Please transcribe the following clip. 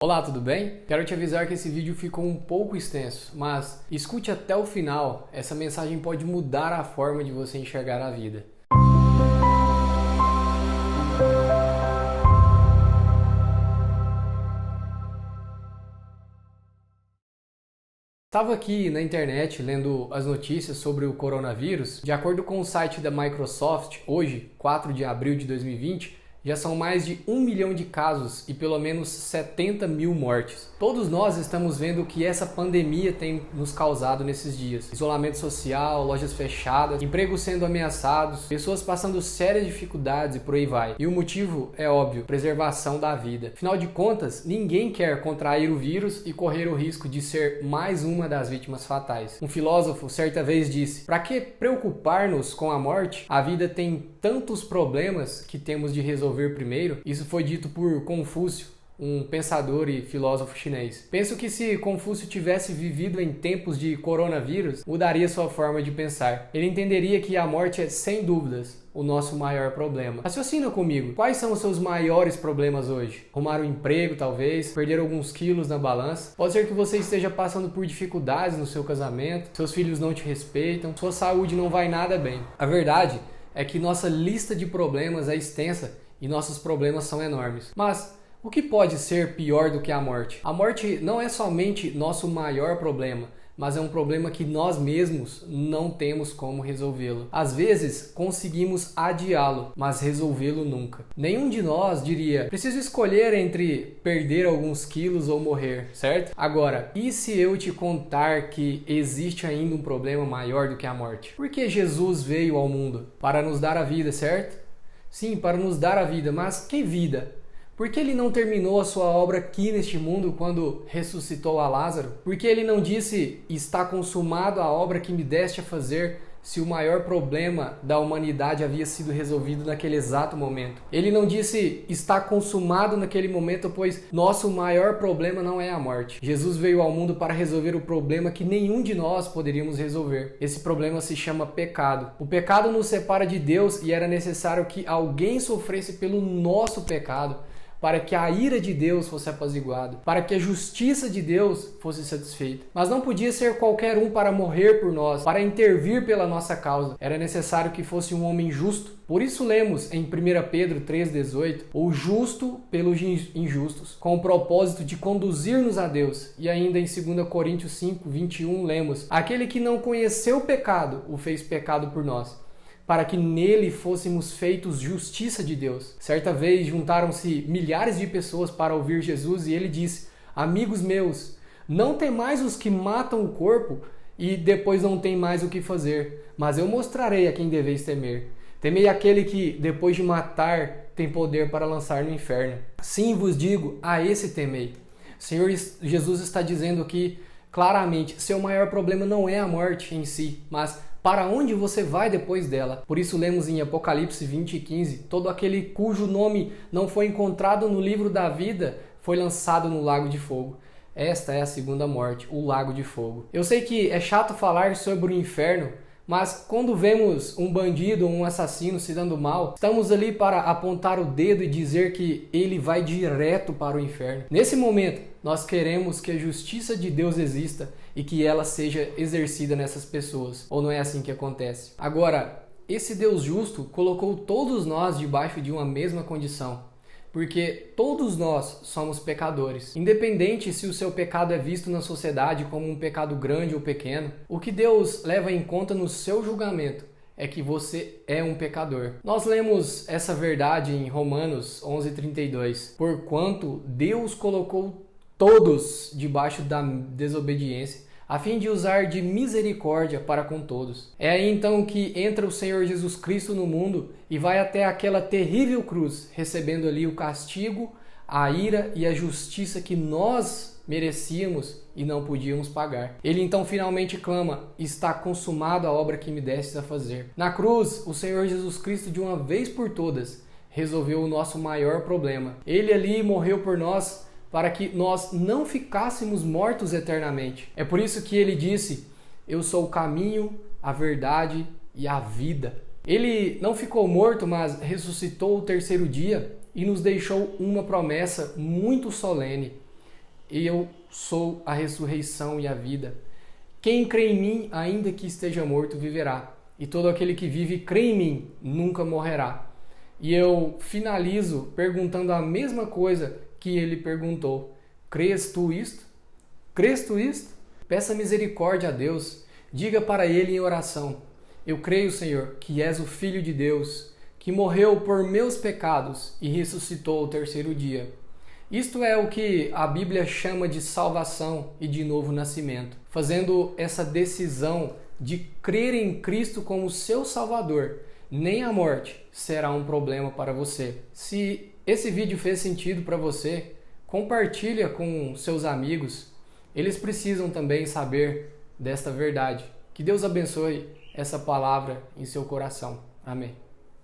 Olá, tudo bem? Quero te avisar que esse vídeo ficou um pouco extenso, mas escute até o final, essa mensagem pode mudar a forma de você enxergar a vida. Estava aqui na internet lendo as notícias sobre o coronavírus. De acordo com o site da Microsoft, hoje, 4 de abril de 2020, já são mais de 1 milhão de casos e pelo menos 70 mil mortes. Todos nós estamos vendo o que essa pandemia tem nos causado nesses dias. Isolamento social, lojas fechadas, empregos sendo ameaçados, pessoas passando sérias dificuldades e por aí vai. E o motivo é óbvio, preservação da vida. Afinal de contas, ninguém quer contrair o vírus e correr o risco de ser mais uma das vítimas fatais. Um filósofo certa vez disse: "Para que preocupar-nos com a morte? A vida tem tantos problemas que temos de resolver primeiro." Isso foi dito por Confúcio, um pensador e filósofo chinês. Penso que se Confúcio tivesse vivido em tempos de coronavírus, mudaria sua forma de pensar. Ele entenderia que a morte é, sem dúvidas, o nosso maior problema. Raciocina comigo. Quais são os seus maiores problemas hoje? Arrumar um emprego, talvez? Perder alguns quilos na balança? Pode ser que você esteja passando por dificuldades no seu casamento, seus filhos não te respeitam, sua saúde não vai nada bem. A verdade é que nossa lista de problemas é extensa e nossos problemas são enormes. Mas o que pode ser pior do que a morte? A morte não é somente nosso maior problema, mas é um problema que nós mesmos não temos como resolvê-lo. Às vezes conseguimos adiá-lo, mas resolvê-lo nunca. Nenhum de nós diria: preciso escolher entre perder alguns quilos ou morrer, certo? Agora, e se eu te contar que existe ainda um problema maior do que a morte? Por que Jesus veio ao mundo? Para nos dar a vida, certo? Sim, para nos dar a vida, mas que vida? Por que ele não terminou a sua obra aqui neste mundo quando ressuscitou a Lázaro? Por que ele não disse: "Está consumado a obra que me deste a fazer", se o maior problema da humanidade havia sido resolvido naquele exato momento? Ele não disse: "Está consumado" naquele momento, pois nosso maior problema não é a morte. Jesus veio ao mundo para resolver o problema que nenhum de nós poderíamos resolver. Esse problema se chama pecado. O pecado nos separa de Deus e era necessário que alguém sofresse pelo nosso pecado, para que a ira de Deus fosse apaziguada, para que a justiça de Deus fosse satisfeita. Mas não podia ser qualquer um para morrer por nós, para intervir pela nossa causa. Era necessário que fosse um homem justo. Por isso lemos em 1 Pedro 3,18, "o justo pelos injustos", com o propósito de conduzir-nos a Deus. E ainda em 2 Coríntios 5:21 lemos: "Aquele que não conheceu o pecado, o fez pecado por nós, para que nele fôssemos feitos justiça de Deus." Certa vez juntaram-se milhares de pessoas para ouvir Jesus e ele disse: "Amigos meus, não temais os que matam o corpo e depois não tem mais o que fazer, mas eu mostrarei a quem deveis temer. Temei aquele que, depois de matar, tem poder para lançar no inferno. Sim, vos digo, a esse temei." O Senhor Jesus está dizendo aqui claramente: seu maior problema não é a morte em si, mas para onde você vai depois dela. Por isso lemos em Apocalipse 20:15, "Todo aquele cujo nome não foi encontrado no livro da vida foi lançado no lago de fogo." Esta é a segunda morte, o lago de fogo. Eu sei que é chato falar sobre o inferno, mas quando vemos um bandido ou um assassino se dando mal, estamos ali para apontar o dedo e dizer que ele vai direto para o inferno. Nesse momento, nós queremos que a justiça de Deus exista e que ela seja exercida nessas pessoas. Ou não é assim que acontece? Agora, esse Deus justo colocou todos nós debaixo de uma mesma condição, porque todos nós somos pecadores. Independente se o seu pecado é visto na sociedade como um pecado grande ou pequeno, o que Deus leva em conta no seu julgamento é que você é um pecador. Nós lemos essa verdade em Romanos 11:32. "Porquanto Deus colocou todos debaixo da desobediência, a fim de usar de misericórdia para com todos." É aí então que entra o Senhor Jesus Cristo no mundo e vai até aquela terrível cruz, recebendo ali o castigo, a ira e a justiça que nós merecíamos e não podíamos pagar. Ele então finalmente clama: "Está consumado a obra que me destes a fazer." Na cruz, o Senhor Jesus Cristo, de uma vez por todas, resolveu o nosso maior problema. Ele ali morreu por nós, para que nós não ficássemos mortos eternamente. É por isso que ele disse: "Eu sou o caminho, a verdade e a vida." Ele não ficou morto, mas ressuscitou o terceiro dia e nos deixou uma promessa muito solene. eu sou a ressurreição e a vida. Quem crê em mim, ainda que esteja morto, viverá. E todo aquele que vive e crê em mim, nunca morrerá. E eu finalizo perguntando a mesma coisa que ele perguntou. Crês tu isto? Crês tu isto? Peça misericórdia a Deus. Diga para ele em oração: eu creio, Senhor, que és o Filho de Deus, que morreu por meus pecados e ressuscitou ao terceiro dia. Isto é o que a Bíblia chama de salvação e de novo nascimento. Fazendo essa decisão de crer em Cristo como seu Salvador, nem a morte será um problema para você. Se esse vídeo fez sentido para você, compartilha com seus amigos. Eles precisam também saber desta verdade. Que Deus abençoe essa palavra em seu coração. Amém.